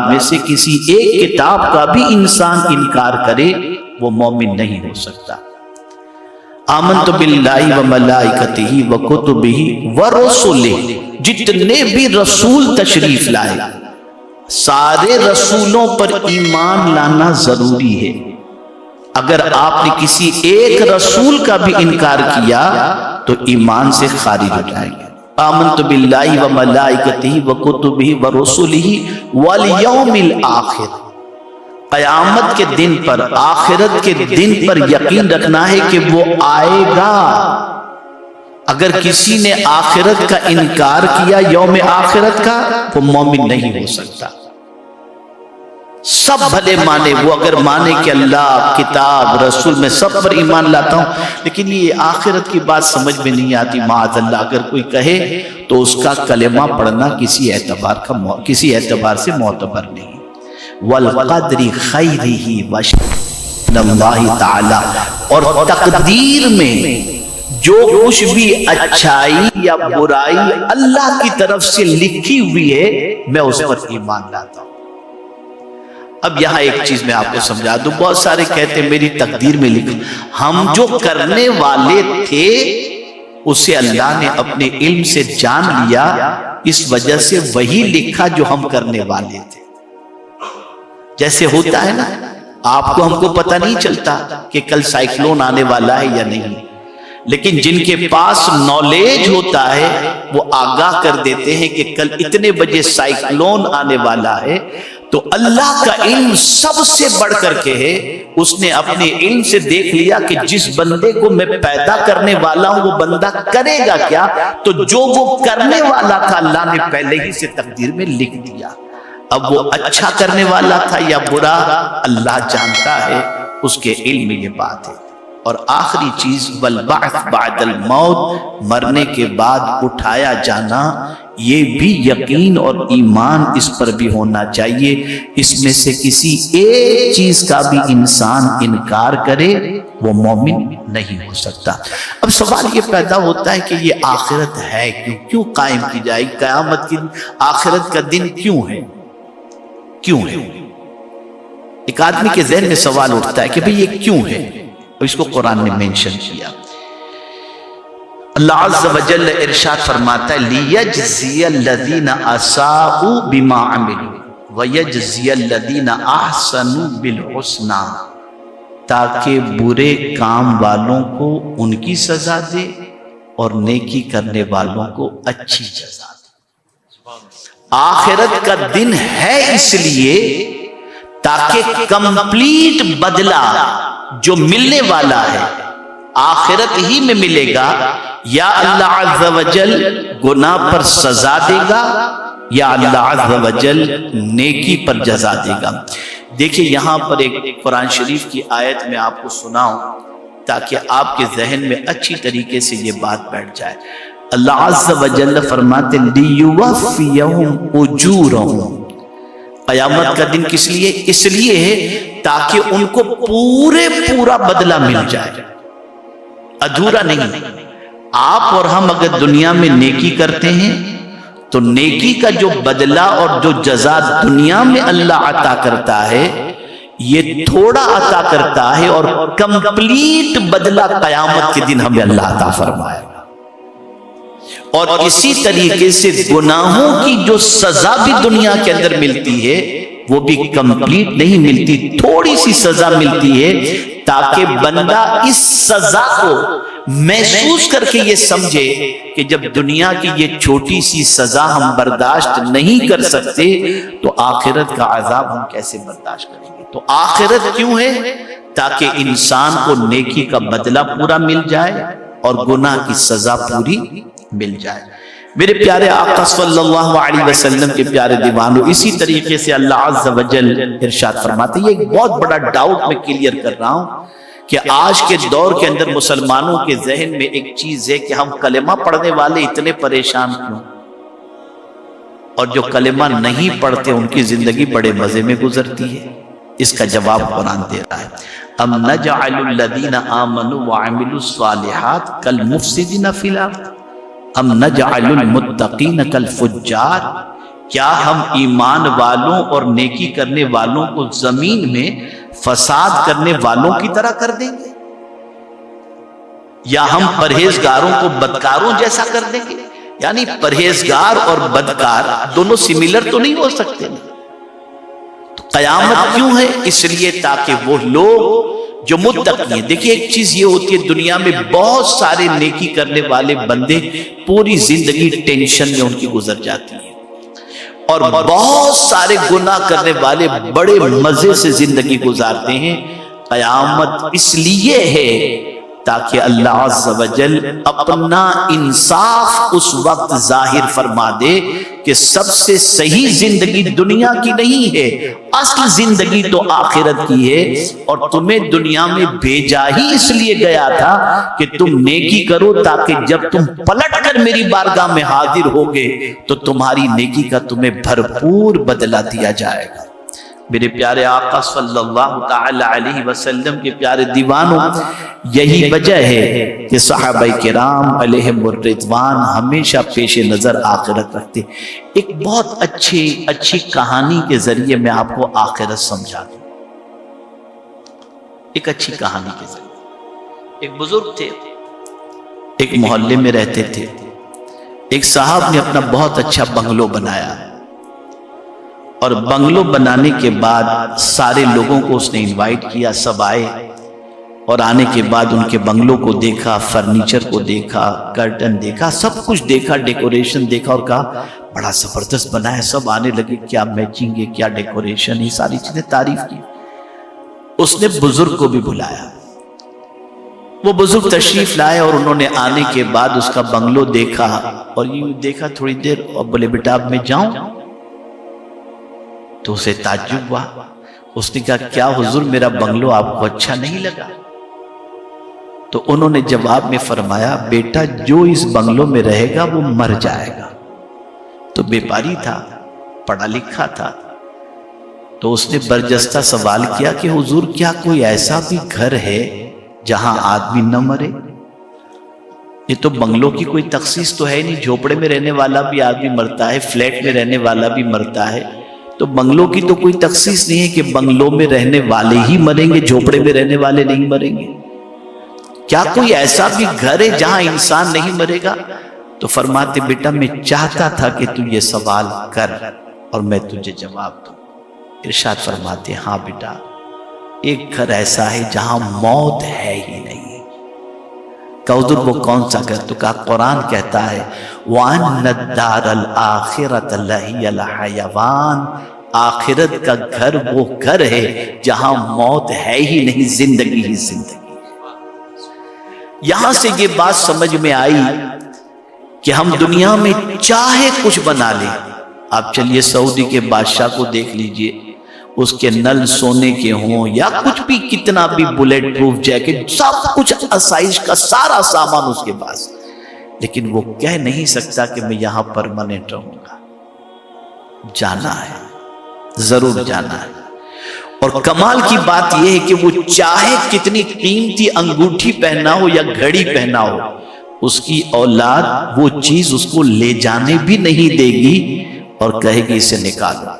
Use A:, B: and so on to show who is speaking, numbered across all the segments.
A: میں سے کسی ایک کتاب کا بھی انسان انکار کرے وہ مومن نہیں ہو سکتا۔ آمنت باللہ و ملائکتہ و کتبہ و رسلہ، جتنے بھی رسول تشریف لائے سارے رسولوں پر ایمان لانا ضروری ہے۔ اگر آپ نے کسی ایک رسول کا بھی انکار کیا تو ایمان سے خارج ہو جائیں گے۔ آمنت باللہ و ملائکتہ و کتبہ و رسلہ والیوم الآخر، قیامت کے دن پر، آخرت کے دن پر یقین رکھنا ہے کہ وہ آئے گا۔ اگر کسی نے آخرت کا انکار کیا، یوم آخرت کا، وہ مومن نہیں ہو سکتا۔ سب بھلے مانے، وہ اگر مانے کہ اللہ، کتاب، رسول، میں سب پر ایمان لاتا ہوں، لیکن یہ آخرت کی بات سمجھ میں نہیں آتی، معاذ اللہ اگر کوئی کہے تو اس کا کلمہ پڑھنا کسی اعتبار سے معتبر نہیں۔ والقدر خیرہ وشرہ اللہ تعالی، اور تقدیر میں جو کچھ بھی اچھائی یا برائی اللہ کی طرف سے لکھی ہوئی ہے میں اس پر ایمان لاتا ہوں۔ اب یہاں ایک چیز میں آپ کو سمجھا دوں، بہت سارے کہتے ہیں میری تقدیر میں لکھا، ہم جو کرنے والے تھے اسے اللہ نے اپنے علم سے جان لیا، اس وجہ سے وہی لکھا جو ہم کرنے والے تھے۔ جیسے ہوتا ہے نا، آپ کو ہم کو پتہ نہیں چلتا کہ کل سائیکلون آنے والا ہے یا نہیں، لیکن جن کے پاس نالج ہوتا ہے وہ آگاہ کر دیتے ہیں کہ کل اتنے بجے سائیکلون آنے والا ہے۔ تو اللہ کا علم سب سے بڑھ کر کے ہے، اس نے اپنے علم سے دیکھ لیا کہ جس بندے کو میں پیدا کرنے والا ہوں وہ بندہ کرے گا کیا، تو جو وہ کرنے والا تھا اللہ نے پہلے ہی سے تقدیر میں لکھ دیا۔ اب وہ اچھا کرنے والا تھا یا برا اللہ جانتا ہے، اس کے علم میں یہ بات ہے۔ اور آخری چیز والبعث بعد الموت، مرنے کے بعد اٹھایا جانا، یہ بھی یقین اور ایمان اس پر بھی ہونا چاہیے۔ اس میں سے کسی ایک چیز کا بھی انسان انکار کرے وہ مومن نہیں ہو سکتا۔ اب سوال یہ پیدا ہوتا ہے کہ یہ آخرت ہے کیوں قائم کی جائے گی؟ قیامت کی آخرت کا دن کیوں ہے؟ ایک آدمی کے ذہن میں سوال اٹھتا ہے کہ بھئی یہ کیوں ہے؟ اس کو قرآن نے مینشن کیا۔ اللہ عز و جل ارشاد فرماتا ہے لِيَجْزِيَ الَّذِينَ أَسَاءُوا بِمَا عَمِلُوا وَيَجْزِيَ الَّذِينَ أَحْسَنُوا بِالْحُسْنَى، تاکہ برے کام والوں کو ان کی سزا دے اور نیکی کرنے والوں کو اچھی سزا دے۔ آخرت کا دن ہے اس لیے تاکہ کمپلیٹ بدلہ جو ملنے والا ہے آخرت ہی میں ملے گا، یا اللہ عز و جل گناہ پر سزا دے گا یا اللہ عز و جل نیکی پر جزا دے گا۔ دیکھیں یہاں پر ایک قرآن شریف کی آیت میں آپ کو سناؤں تاکہ آپ کے ذہن میں اچھی طریقے سے یہ بات بیٹھ جائے۔ اللہ عز و جل فرماتے لِيُوَفِّيَهُمْ أُجُورَهُمْ، قیامت کا دن کس لیے؟ اس لیے ہے تاکہ ان کو پورا بدلہ مل جائے، ادھورا نہیں۔ آپ اور ہم اگر دنیا میں نیکی کرتے ہیں تو نیکی کا جو بدلہ اور جو جزا دنیا میں اللہ عطا کرتا ہے یہ تھوڑا عطا کرتا ہے، اور کمپلیٹ بدلہ قیامت کے دن ہمیں اللہ عطا فرمائے گا۔ اور اسی طریقے سے گناہوں کی جو سزا بھی دنیا کے اندر ملتی ہے وہ بھی کمپلیٹ نہیں ملتی، تھوڑی سی سزا ملتی ہے تاکہ بندہ اس سزا کو محسوس کر کے یہ سمجھے کہ جب دنیا کی یہ چھوٹی سی سزا ہم برداشت نہیں کر سکتے تو آخرت کا عذاب ہم کیسے برداشت کریں گے۔ تو آخرت کیوں ہے؟ تاکہ انسان کو نیکی کا بدلہ پورا مل جائے اور گناہ کی سزا پوری مل جائے۔ میرے پیارے آقا صلی اللہ علیہ وسلم کے پیارے دیوانوں، اسی طریقے سے اللہ عز و جل ارشاد فرماتے ہیں، یہ ایک بہت بڑا ڈاؤٹ میں کلیئر کر رہا ہوں کہ آج کے دور کے اندر مسلمانوں کے ذہن میں ایک چیز ہے کہ ہم کلمہ پڑھنے والے اتنے پریشان کیوں، اور جو کلمہ نہیں پڑھتے ان کی زندگی بڑے مزے میں گزرتی ہے۔ اس کا جواب قرآن دے رہا ہے، ام نجعل الذین آمنوا وعملوا الصالحات کالمفسدین فی الارض ام نجعل المتقین کالفجار، کیا ہم ایمان والوں اور نیکی کرنے والوں کو زمین میں فساد کرنے والوں کی طرح کر دیں گے، یا ہم پرہیزگاروں کو بدکاروں جیسا کر دیں گے؟ یعنی پرہیزگار اور بدکار دونوں سملر تو نہیں ہو سکتے۔ تو قیامت کیوں ہے؟ اس لیے تاکہ وہ لوگ جو متقی ہیں، دیکھیں ایک چیز یہ ہوتی ہے دنیا میں بہت سارے نیکی کرنے والے بندے پوری زندگی ٹینشن میں ان کی گزر جاتی ہے، اور بہت سارے گناہ کرنے والے بڑے مزے سے زندگی گزارتے ہیں۔ قیامت اس لیے ہے تاکہ اللہ عز و جل اپنا انصاف اس وقت ظاہر فرما دے کہ سب سے صحیح زندگی دنیا کی نہیں ہے، اصل زندگی تو آخرت کی ہے، اور تمہیں دنیا میں بھیجا ہی اس لیے گیا تھا کہ تم نیکی کرو، تاکہ جب تم پلٹ کر میری بارگاہ میں حاضر ہوگے تو تمہاری نیکی کا تمہیں بھرپور بدلہ دیا جائے گا۔ میرے پیارے آقا صلی اللہ تعالی علیہ وسلم کے پیارے دیوانوں، یہی وجہ ہے کہ صحابہ کرام علیہم الرضوان ہمیشہ پیش نظر آخرت رکھتے۔ ایک بہت اچھی کہانی کے ذریعے میں آپ کو آخرت سمجھا دوں۔ ایک اچھی کہانی کے ذریعے، ایک بزرگ تھے، ایک محلے میں رہتے تھے۔ ایک صاحب نے اپنا بہت اچھا بنگلو بنایا، اور بنگلو بنانے کے بعد سارے لوگوں کو اس نے انوائٹ کیا، سب آئے، اور آنے کے بعد ان کے بنگلو کو دیکھا، فرنیچر کو دیکھا، کرٹن دیکھا، سب کچھ دیکھا، ڈیکوریشن دیکھا، اور کہا بڑا زبردست بنا ہے۔ سب آنے لگے، کیا میچنگ ہے، کیا ڈیکوریشن، یہ ساری چیزیں تعریف کی۔ اس نے بزرگ کو بھی بلایا، وہ بزرگ تشریف لائے، اور انہوں نے آنے کے بعد اس کا بنگلو دیکھا، اور یوں دیکھا تھوڑی دیر، اور بولے بیٹا اب میں جاؤں؟ تو اسے تعجب ہوا۔ اس نے کہا کیا حضور میرا بنگلو آپ کو اچھا نہیں لگا؟ تو انہوں نے جواب میں فرمایا بیٹا جو اس بنگلو میں رہے گا وہ مر جائے گا۔ تو بیپاری تھا، پڑھا لکھا تھا، تو اس نے برجستہ سوال کیا کہ حضور کیا کوئی ایسا بھی گھر ہے جہاں آدمی نہ مرے؟ یہ تو بنگلو کی کوئی تخصیص تو ہے نہیں، جھوپڑے میں رہنے والا بھی آدمی مرتا ہے، فلیٹ میں رہنے والا بھی مرتا ہے، تو بنگلو کی تو کوئی تخصیص نہیں ہے کہ بنگلو میں رہنے والے ہی مریں گے، جھوپڑے میں رہنے والے نہیں مریں گے۔ کیا کوئی ایسا بھی گھر ہے جہاں انسان نہیں مرے گا؟ تو فرماتے بیٹا میں چاہتا تھا کہ تو یہ سوال کر اور میں تجھے جواب دوں۔ ارشاد فرماتے ہاں بیٹا ایک گھر ایسا ہے جہاں موت ہے ہی نہیں۔ حضور وہ کون سا گھر؟ تو کہا قرآن کہتا ہے وَأَنَّ الدَّارَ الْآخِرَةَ لَهِيَ الْحَيَوَانُ، آخرت کا گھر وہ گھر ہے جہاں موت ہے ہی نہیں، زندگی ہی زندگی۔ یہاں سے یہ بات سمجھ میں آئی کہ ہم دنیا میں چاہے کچھ بنا لیں، آپ چلیے سعودی کے بادشاہ کو دیکھ لیجئے، اس کے نل سونے کے ہوں یا کچھ بھی، کتنا بھی بلیٹ پروف جیکٹ، سب کچھ آسائش کا سارا سامان اس کے پاس، لیکن وہ کہہ نہیں سکتا کہ میں یہاں پرماننٹ رہوں گا۔ جانا ہے، ضرور جانا ہے۔ اور کمال کی بات یہ ہے کہ وہ چاہے کتنی قیمتی انگوٹھی پہنا ہو یا گھڑی پہنا ہو، اس کی اولاد وہ چیز اس کو لے جانے بھی نہیں دے گی اور کہے گی اسے نکالو،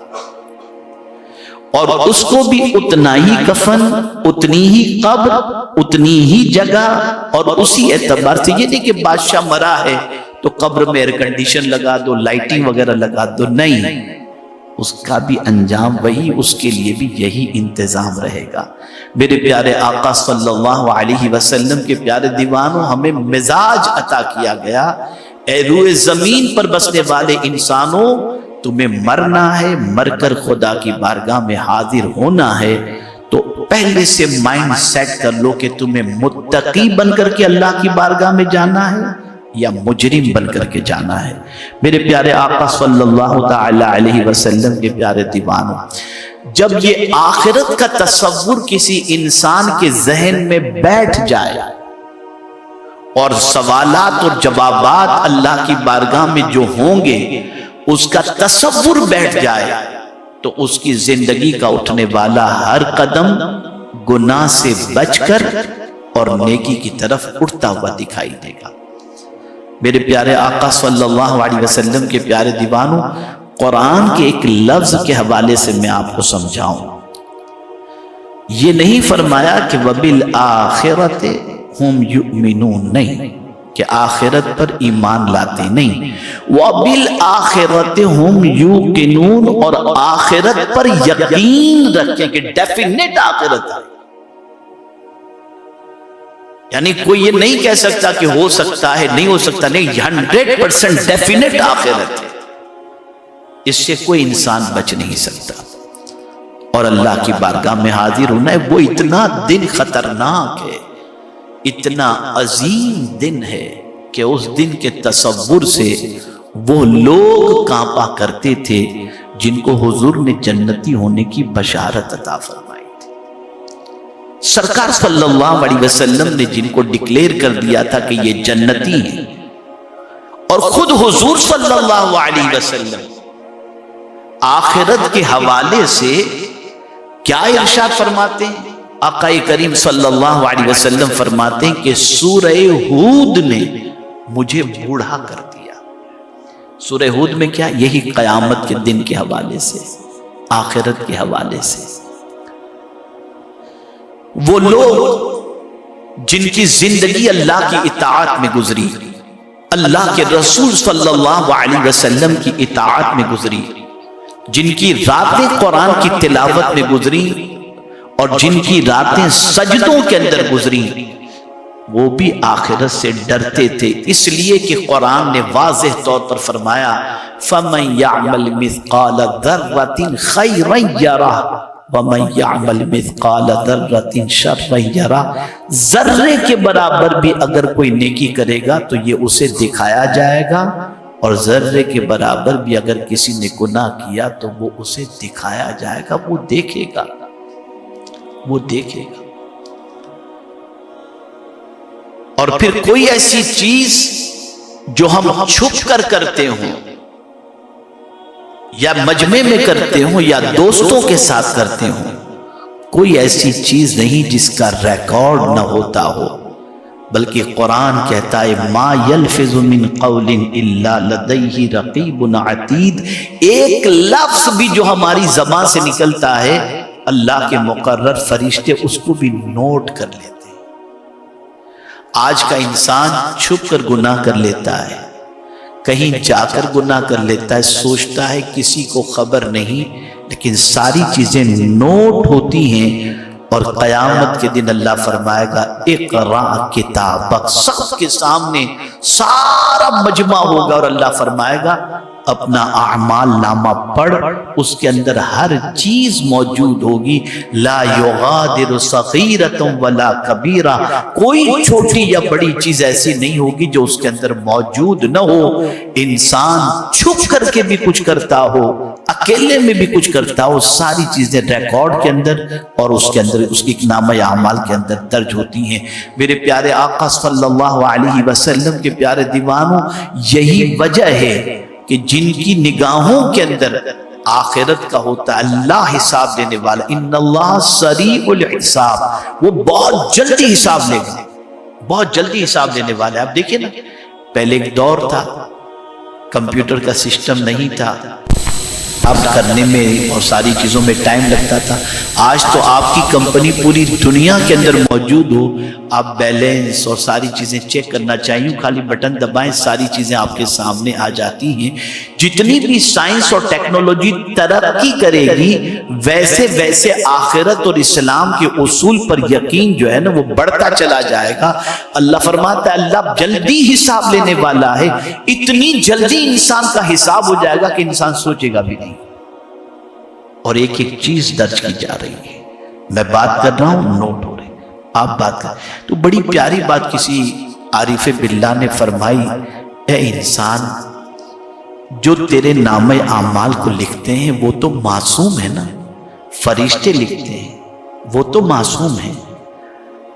A: اور اس کو بھی اتنا ہی کفن، اتنی ہی قبر، اتنی ہی جگہ، اور اسی اعتبار سے یہ نہیں کہ بادشاہ مرا ہے تو قبر میں ایئر کنڈیشن لگا دو، لائٹنگ وغیرہ لگا دو، نہیں، اس کا بھی انجام وہی، اس کے لیے بھی یہی انتظام رہے گا۔ میرے پیارے آقا صلی اللہ علیہ وسلم کے پیارے دیوانوں، ہمیں مزاج عطا کیا گیا، اے روئے زمین پر بسنے والے انسانوں، تمہیں مرنا ہے، مر کر خدا کی بارگاہ میں حاضر ہونا ہے، تو پہلے سے مائنڈ سیٹ کر لو کہ تمہیں متقی بن کر کے اللہ کی بارگاہ میں جانا ہے یا مجرم بن کر کے جانا ہے۔ میرے پیارے آقا صلی اللہ تعالی علیہ وسلم کے پیارے دیوانوں، جب یہ آخرت کا تصور کسی انسان کے ذہن میں بیٹھ جائے اور سوالات اور جوابات اللہ کی بارگاہ میں جو ہوں گے اس کا تصور بیٹھ جائے، تو اس کی زندگی کا اٹھنے والا ہر قدم گناہ سے بچ کر اور نیکی کی طرف اٹھتا ہوا دکھائی دے گا۔ میرے پیارے آقا صلی اللہ علیہ وسلم کے پیارے دیوانوں، قرآن کے ایک لفظ کے حوالے سے میں آپ کو سمجھاؤں. یہ نہیں فرمایا کہ وَبِالْآخِرَةِ هُمْ يُؤْمِنُونَ، نہیں کہ آخرت پر ایمان لاتے، نہیں. وَبِالْآخِرَةِ هُمْ يُوقِنُونَ، اور آخرت پر یقین رکھیں کہ ڈیفینیٹ آخرت ہے. یعنی کوئی یہ نہیں کہہ سکتا کہ ہو سکتا ہے، نہیں ہو سکتا، نہیں، 100% ڈیفینیٹ آخرت ہے. اس سے کوئی انسان بچ نہیں سکتا. اور اللہ کی بارگاہ میں حاضر ہونا ہے، وہ اتنا دن خطرناک ہے، اتنا عظیم دن ہے کہ اس دن کے تصور سے وہ لوگ کانپا کرتے تھے جن کو حضور نے جنتی ہونے کی بشارت عطا فرمائی تھی. سرکار صلی اللہ علیہ وسلم نے جن کو ڈکلیئر کر دیا تھا کہ یہ جنتی ہیں، اور خود حضور صلی اللہ علیہ وسلم آخرت کے حوالے سے کیا ارشاد فرماتے ہیں؟ آقا کریم صلی اللہ علیہ وسلم فرماتے ہیں کہ سورہ ہود نے مجھے بوڑھا کر دیا. سورہ ہود میں کیا؟ یہی قیامت کے دن کے حوالے سے، آخرت کے حوالے سے. وہ لوگ جن کی زندگی اللہ کی اطاعت میں گزری، اللہ کے رسول صلی اللہ علیہ وسلم کی اطاعت میں گزری، جن کی راتیں قرآن کی تلاوت میں گزری اور جن کی راتیں سجدوں کے اندر گزری، وہ بھی آخرت سے ڈرتے تھے، اس لیے کہ قرآن نے واضح طور پر فرمایا فَمَن يَعْمَلْ مِثْقَالَ ذَرَّةٍ خَيْرًا يَرَهُ وَمَن يَعْمَلْ مِثْقَالَ ذَرَّةٍ شَرًّا يَرَهُ. ذرے کے برابر بھی اگر کوئی نیکی کرے گا تو یہ اسے دکھایا جائے گا، اور ذرے کے برابر بھی اگر کسی نے گناہ کیا تو وہ اسے دکھایا جائے گا. وہ دیکھے گا، وہ دیکھے گا. اور پھر کوئی ایسی چیز جو ہم چھپ کر کرتے ہوں یا مجمع میں کرتے ہوں یا دوستوں کے ساتھ کرتے ہوں، کوئی ایسی چیز نہیں جس کا ریکارڈ نہ ہوتا ہو، بلکہ قرآن کہتا ہے ما یلفظ من قول الا لدیہ رقیب عتید. ایک لفظ بھی جو ہماری زبان سے نکلتا ہے، اللہ کے مقرر فرشتے اس کو بھی نوٹ کر لیتے ہیں. آج کا انسان چھپ کر گناہ کر لیتا ہے، کہیں جا کر گناہ کر لیتا ہے، سوچتا ہے کسی کو خبر نہیں، لیکن ساری چیزیں نوٹ ہوتی ہیں. اور قیامت کے دن اللہ فرمائے گا اقرا کتابک، سب کے سامنے سارا مجمع ہوگا اور اللہ فرمائے گا اپنا اعمال نامہ پڑھ، اس کے اندر ہر چیز موجود ہوگی. لا یغادر صغیرۃ ولا کبیرہ، کوئی چھوٹی یا بڑی چیز ایسی نہیں ہوگی جو اس کے اندر موجود نہ ہو. انسان چھپ کر کے بھی کچھ کرتا ہو، اکیلے میں بھی کچھ کرتا ہو، ساری چیزیں ریکارڈ کے اندر اور اس کے اندر اس کی نامہ اعمال کے اندر درج ہوتی ہیں. میرے پیارے آقا صلی اللہ علیہ وسلم کے پیارے دیوانوں، یہی وجہ ہے کہ جن کی نگاہوں کے اندر آخرت کا ہوتا ہے، اللہ حساب دینے والا، ان اللہ سریع الحساب، وہ بہت جلدی حساب لے گا، بہت جلدی حساب دینے والا ہے. آپ دیکھیں نا، پہلے ایک دور تھا، کمپیوٹر کا سسٹم نہیں تھا، اب کرنے میں اور ساری چیزوں میں ٹائم لگتا تھا. آج تو آپ کی کمپنی پوری دنیا کے اندر موجود ہو، آپ بیلنس اور ساری چیزیں چیک کرنا چاہیے، خالی بٹن دبائیں، ساری چیزیں آپ کے سامنے آ جاتی ہیں. جتنی بھی سائنس اور ٹیکنالوجی ترقی کرے گی، ویسے ویسے آخرت اور اسلام کے اصول پر یقین جو ہے نا وہ بڑھتا چلا جائے گا. اللہ فرماتا ہے اللہ جلدی حساب لینے والا ہے، اتنی جلدی انسان کا حساب ہو جائے گا کہ انسان سوچے گا بھی نہیں. اور ایک ایک چیز درج کی جا رہی ہے، میں بات کر رہا ہوں، نوٹ ہو رہے، آپ بات کر. تو بڑی پیاری بات کسی عارف باللہ نے فرمائی، اے انسان، جو تیرے نامہ اعمال کو لکھتے ہیں وہ تو معصوم ہے نا، فرشتے لکھتے ہیں، وہ تو معصوم ہیں.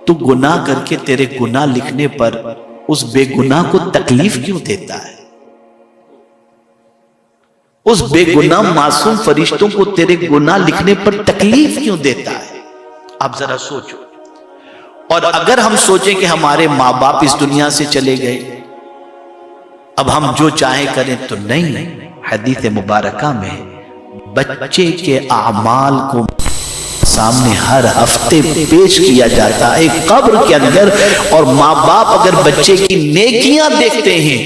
A: تو گناہ کر کے تیرے گناہ لکھنے پر اس بے گناہ کو تکلیف کیوں دیتا ہے؟ اس بے گناہ معصوم فرشتوں کو تیرے گناہ لکھنے پر تکلیف کیوں دیتا ہے؟ آپ ذرا سوچو. اور اگر ہم سوچیں کہ ہمارے ماں باپ اس دنیا سے چلے گئے، اب ہم جو چاہیں کریں، تو نہیں، حدیث مبارکہ میں بچے کے اعمال کو سامنے ہر ہفتے پیش کیا جاتا ہے قبر کے اندر، اور ماں باپ اگر بچے کی نیکیاں دیکھتے ہیں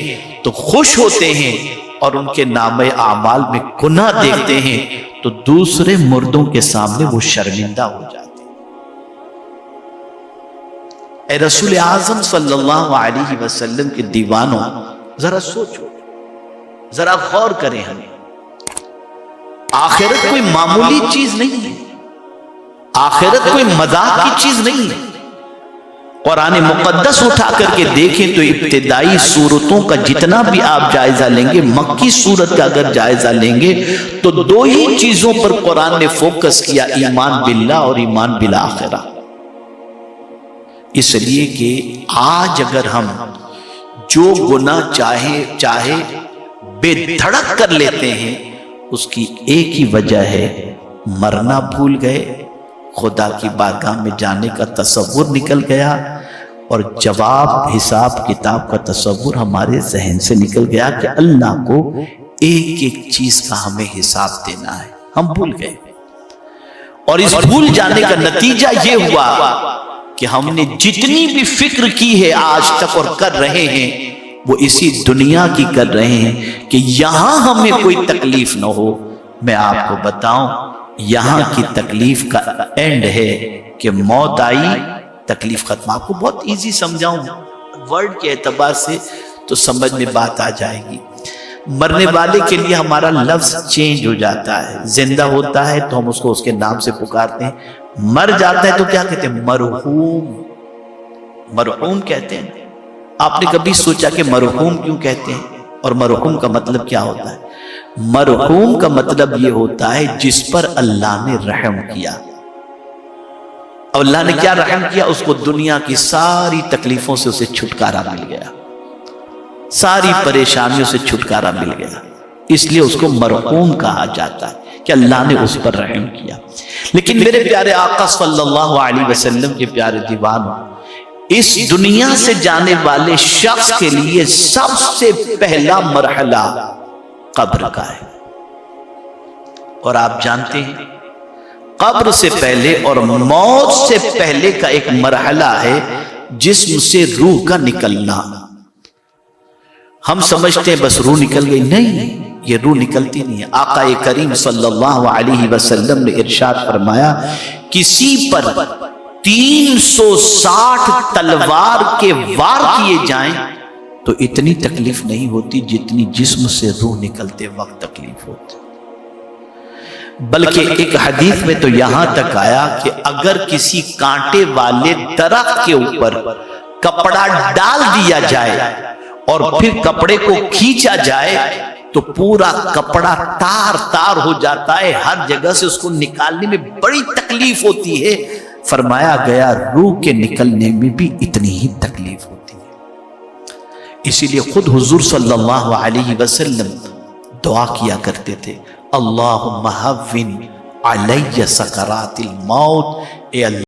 A: تو خوش ہوتے ہیں، اور ان کے نامہ اعمال میں گناہ دیکھتے ہیں تو دوسرے مردوں کے سامنے وہ شرمندہ ہو جاتے ہیں۔ اے رسول اعظم صلی اللہ علیہ وسلم کے دیوانوں، ذرا سوچو، ذرا غور کریں، ہمیں آخرت کوئی معمولی چیز نہیں ہے، آخرت کوئی مذاق کی چیز نہیں ہے۔ قرآن مقدس اٹھا کر کے دیکھیں تو ابتدائی صورتوں کا جتنا بھی آپ جائزہ لیں گے، مکی صورت کا اگر جائزہ لیں گے تو دو ہی چیزوں پر قرآن نے فوکس کیا، ایمان باللہ اور ایمان بالآخرہ۔ اس لیے کہ آج اگر ہم جو گناہ چاہے بے دھڑک کر لیتے ہیں، اس کی ایک ہی وجہ ہے، مرنا بھول گئے، خدا کی بارگاہ میں جانے کا تصور نکل گیا، اور جواب حساب کتاب کا تصور ہمارے ذہن سے نکل گیا کہ اللہ کو ایک ایک چیز کا ہمیں حساب دینا ہے، ہم بھول گئے۔ اور اس بھول جانے کا نتیجہ یہ ہوا کہ ہم نے جتنی بھی فکر کی ہے آج تک اور کر رہے ہیں، وہ اسی دنیا کی کر رہے ہیں کہ یہاں ہمیں کوئی تکلیف نہ ہو۔ میں آپ کو بتاؤں، یہاں کی تکلیف کا اینڈ ہے کہ موت آئی، تکلیف ختم۔ آپ کو بہت ایزی سمجھاؤں ورڈ کے اعتبار سے تو سمجھ میں بات آ جائے گی۔ مرنے والے کے لیے ہمارا لفظ چینج ہو جاتا ہے، زندہ ہوتا ہے تو ہم اس کو اس کے نام سے پکارتے ہیں، مر جاتا ہے تو کیا کہتے ہیں؟ مرحوم، مرحوم کہتے ہیں۔ آپ نے کبھی سوچا کہ مرحوم کیوں کہتے ہیں، اور مرحوم کا مطلب کیا ہوتا ہے؟ مرحوم کا مطلب یہ ہوتا ہے جس پر اللہ نے رحم کیا۔ اور اللہ نے کیا رحم کیا؟ اس کو دنیا کی ساری تکلیفوں سے اسے چھٹکارا مل گیا، ساری پریشانیوں سے چھٹکارا مل گیا، اس لیے اس کو مرحوم کہا جاتا ہے کہ اللہ نے اس پر رحم کیا۔ لیکن میرے پیارے آقا صلی اللہ علیہ وسلم کے پیارے دیوانوں، اس دنیا سے جانے والے شخص کے لیے سب سے پہلا مرحلہ قبر کا ہے، اور آپ جانتے ہیں قبر سے پہلے اور موت سے پہلے کا ایک مرحلہ ہے جسم سے روح کا نکلنا۔ ہم سمجھتے ہیں بس روح نکل گئی، نہیں، یہ روح نکلتی نہیں ہے۔ آقا کریم صلی اللہ علیہ وسلم نے ارشاد فرمایا، کسی پر 360 تلوار کے وار کیے جائیں تو اتنی تکلیف نہیں ہوتی جتنی جسم سے روح نکلتے وقت تکلیف ہوتی۔ بلکہ ایک حدیث میں تو یہاں تک آیا کہ اگر کسی کانٹے والے درخت کے اوپر کپڑا ڈال دیا جائے اور پھر کپڑے کو کھینچا جائے تو پورا کپڑا تار تار ہو جاتا ہے، ہر جگہ سے اس کو نکالنے میں بڑی تکلیف ہوتی ہے۔ فرمایا گیا روح کے نکلنے میں بھی اتنی ہی تکلیف ہوتی ہے۔ اسی لیے خود حضور صلی اللہ علیہ وسلم دعا کیا کرتے تھے، اللہم ہون علی سکرات الموت، اے اللہ